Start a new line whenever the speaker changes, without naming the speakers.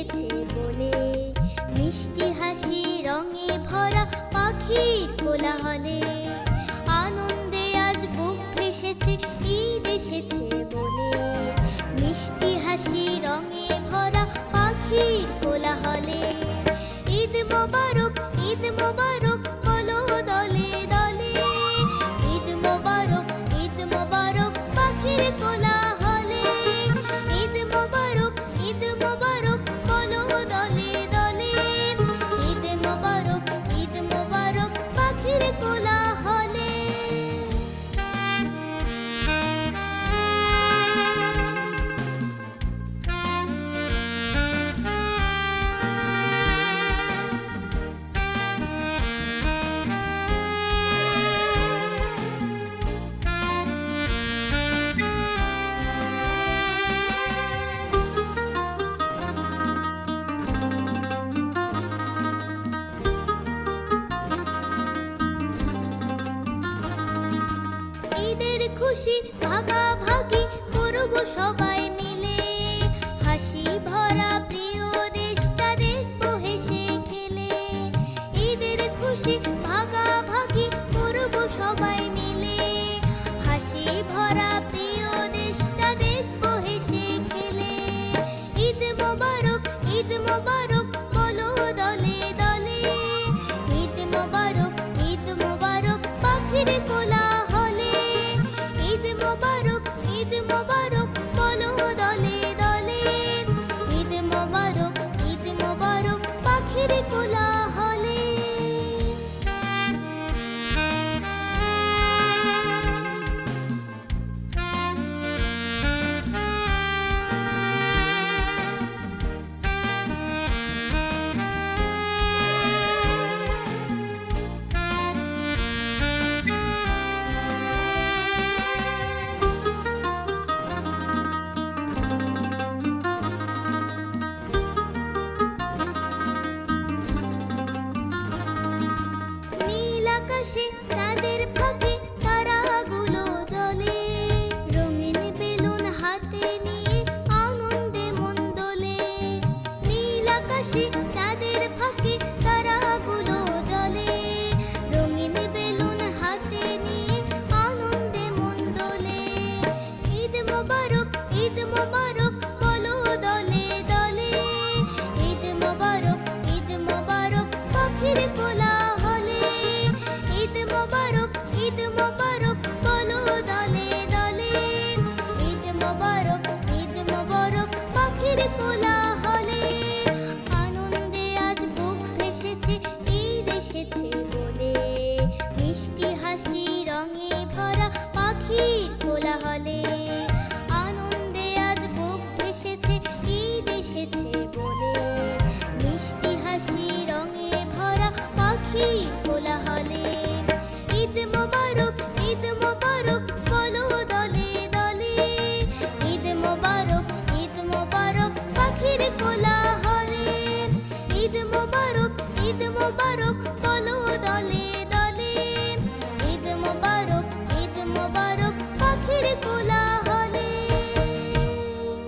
এসেছে বলে, মিষ্টি হাসি রঙে ভরা পাখির কোলাহলে। আনন্দে আজ বুক ভেসেছে, ঈদ এসেছে বলে, মিষ্টি হাসি রঙে ভরা পাখির কোলাহলে। ঈদ মোবারক, ঈদ মোবারক বলো দলে দলে, ঈদ মোবারক, ঈদ মোবারক পাখির কোলাহলে। ঈদ মোবারক, ঈদ মোবারক বলো দলে দলে, ঈদ মোবারক, ঈদ মোবারক পাখির কোলাহলে। ঈদের খুশি ভাগাভাগি করব সবাই মিলে, হাসি ভরা প্রিয় দেশটা দেখবো হেসে খেলে। ঈদের খুশি ভাগাভাগি করব সবাই মিলে, হাসি ভরা প্রিয় দেশটা দেখবো হেসে খেলে। ঈদ মোবারক, ঈদ মোবারক বলো দলে দলে, ঈদ মোবারক, ঈদ মোবারক পাখির কোলাহলে। ঈদ মোবারক, ঈদ মোবারক বলো দলে দলে, ঈদ মোবারক, ঈদ মোবারক পাখির কোলাহলে। নীল আকাশে চাঁদের ফাঁকে তারাগুলো জ্বলে, রঙিন বেলুন হাতে নিয়ে আনন্দে মন দোলে। নীল আকাশে চাঁদের ফাঁকে তারাগুলো জ্বলে, রঙিন বেলুন হাতে নিয়ে আনন্দে মন দোলে। ঈদ মোবারক, ঈদ মোবারক বলো দলে দলে, ঈদ মোবারক, ঈদ মোবারক পাখির কোলাহলে। ঈদ মোবারক, ঈদ মোবারক বলো দলে দলে, ঈদ মোবারক, ঈদ মোবারক পাখির কোলাহলে। আনন্দে আজ বুক ভেসেছে, ঈদ এসেছে বলে, মিষ্টি হাসি রঙে ভরা পাখির কোলাহলে।